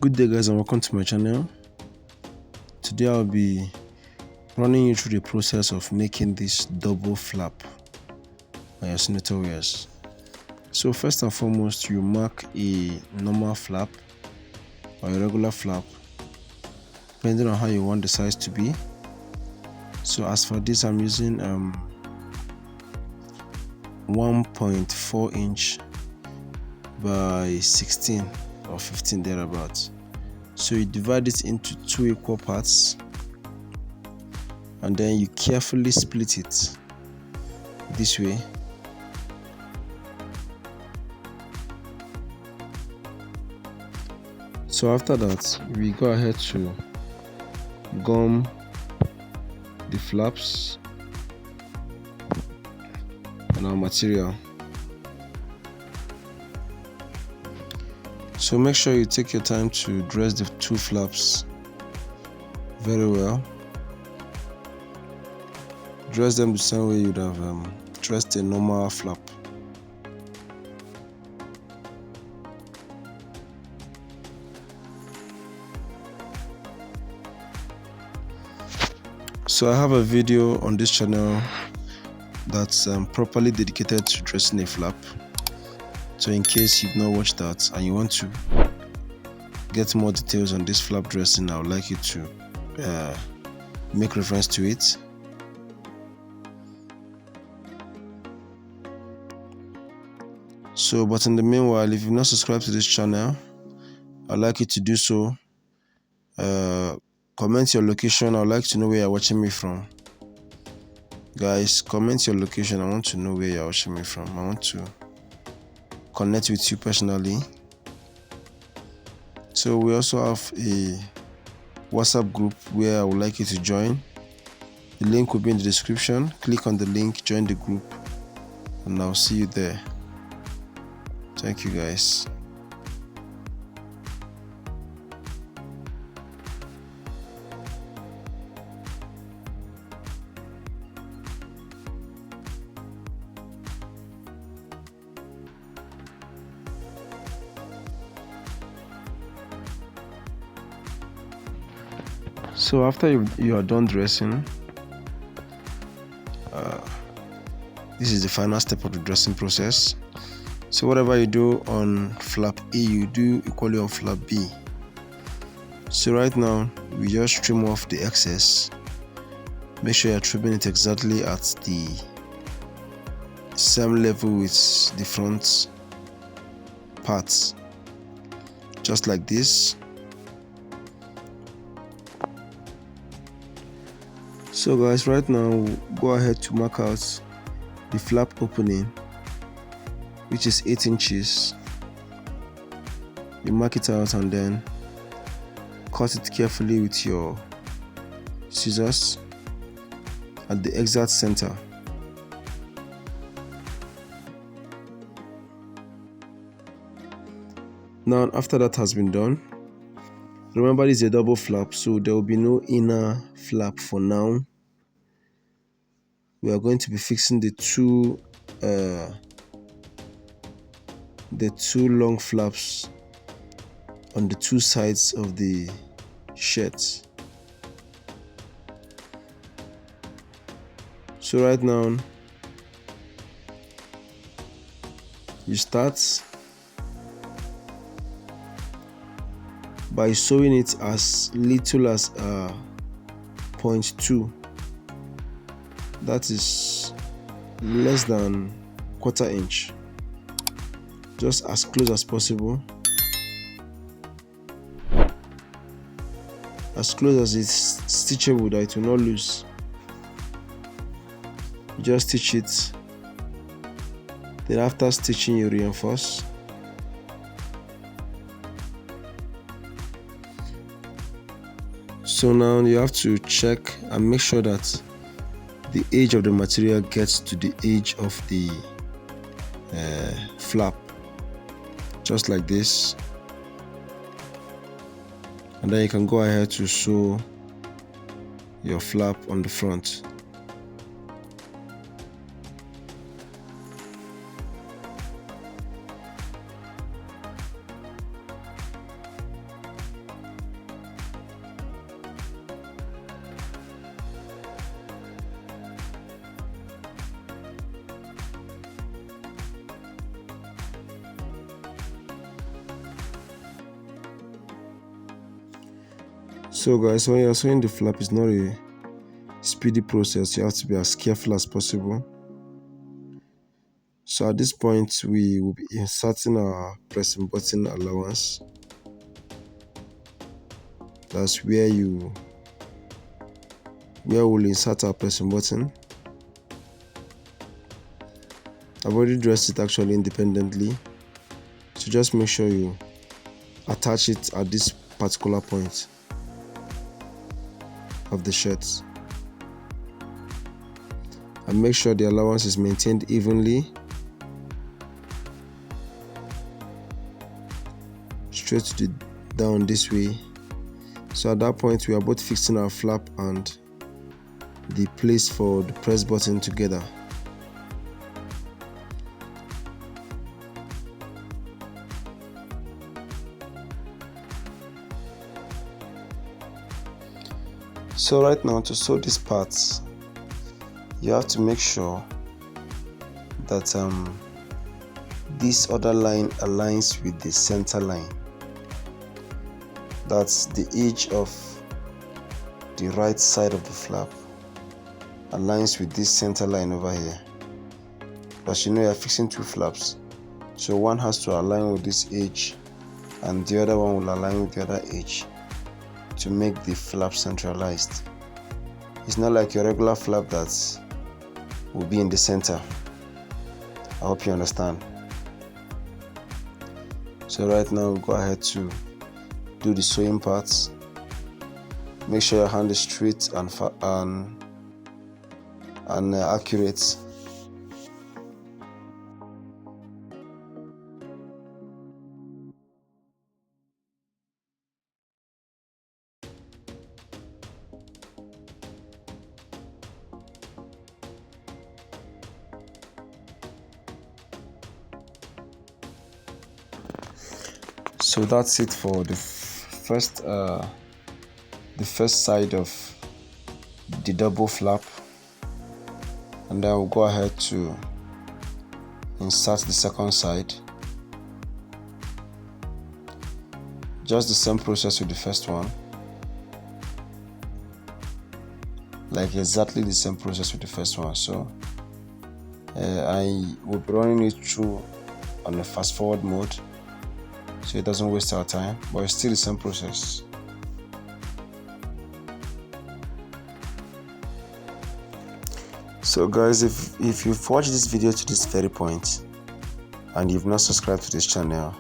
Good day guys, and welcome to my channel. Today I'll be running you through the process of making this double flap on your senator wears. So first and foremost, you mark a normal flap or a regular flap depending on how you want the size to be. So as for this, I'm using 1.4 inch by 16 or 15 thereabouts. So you divide it into 2 equal parts and then you carefully split it this way. So after that, we go ahead to gum the flaps on our material. So make sure you take your time to dress the 2 flaps very well. Dress them the same way you'd have dressed a normal flap. So I have a video on this channel that's properly dedicated to dressing a flap. So in case you've not watched that and you want to get more details on this flap dressing, I would like you to make reference to it. So, but in the meanwhile, if you've not subscribed to this channel, I'd like you to do so. Comment your location. I'd like to know where you're watching me from. Guys, comment your location. I want to know where you're watching me from. I want to connect with you personally. So we also have a WhatsApp group where I would like you to join. The link will be in the description. Click on the link, join the group, and I'll see you there. Thank you guys. So after you are done dressing, this is the final step of the dressing process. So whatever you do on flap A, you do equally on flap B. So right now, we just trim off the excess. Make sure you're trimming it exactly at the same level with the front parts, just like this. So guys, right now go ahead to mark out the flap opening, which is 8 inches. You mark it out and then cut it carefully with your scissors at the exact center. Now after that has been done, remember this is a double flap, so there will be no inner flap for now. We are going to be fixing the two long flaps on the 2 sides of the shirt. So right now, you start by sewing it as little as 0.2. That is less than 1/4 inch, just as close as possible, as close as it's stitchable that it will not lose. You just stitch it, then after stitching you reinforce. So now you have to check and make sure that the edge of the material gets to the edge of the flap, just like this, and then you can go ahead to sew your flap on the front. So guys, when you're sewing the flap, it's not a speedy process. You have to be as careful as possible. So at this point, we will be inserting our pressing button allowance. That's where we'll insert our pressing button. I've already dressed it actually independently, so just make sure you attach it at this particular point of the shirt, and make sure the allowance is maintained evenly straight to the down this way. So at that point, we are both fixing our flap and the place for the press button together. So right now, to sew these parts, you have to make sure that this other line aligns with the center line. That's the edge of the right side of the flap aligns with this center line over here. As you know, you're fixing two flaps, so one has to align with this edge and the other one will align with the other edge to make the flap centralized. It's not like your regular flap that will be in the center. I hope you understand. So right now, we'll go ahead to do the sewing parts. Make sure your hand is straight and accurate. So that's it for the first side of the double flap, and then we'll go ahead to insert the second side. Just the same process with the first one, like exactly the same process with the first one. So I will be running it through on a fast forward mode so it doesn't waste our time, but it's still the same process. So guys, if you've watched this video to this very point and you've not subscribed to this channel,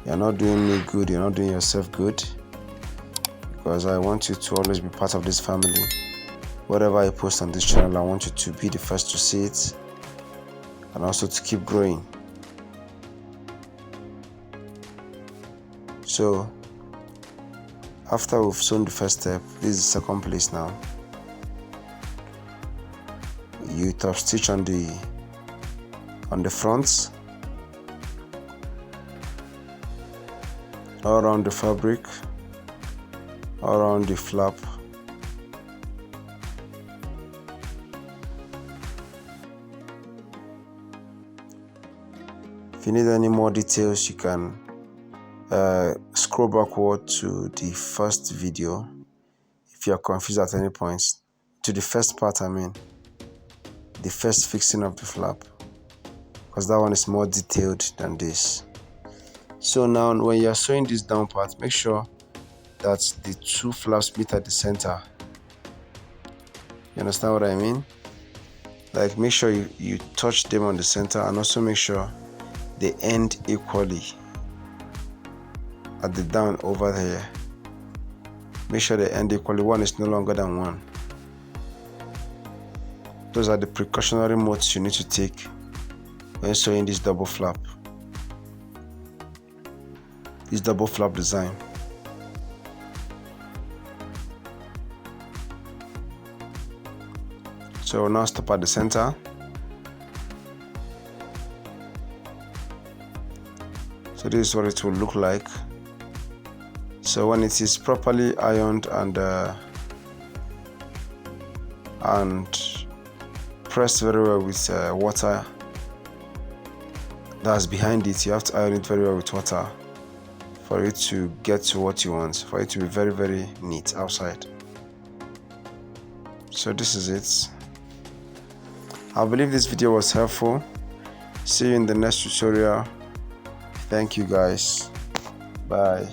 you're not doing me good, you're not doing yourself good, because I want you to always be part of this family. Whatever I post on this channel, I want you to be the first to see it and also to keep growing. So after we've sewn the first step, this is the second place now. You top stitch on the front, all around the fabric, all around the flap. If you need any more details, you can scroll backward to the first video if you are confused at any point, to the first part, the first fixing of the flap, because that one is more detailed than this. So now when you are sewing this down part, make sure that the two flaps meet at the center. You understand what I mean? Like, make sure you touch them on the center, and also make sure they end equally at the down over here. Make sure they end equally. One is no longer than one. Those are the precautionary modes you need to take when sewing this double flap, this double flap design. So now stop at the center. So this is what it will look like. So when it is properly ironed and pressed very well with water that's behind it, you have to iron it very well with water for it to get to what you want, for it to be very, very neat outside. So this is it. I believe this video was helpful. See you in the next tutorial. Thank you guys. Bye.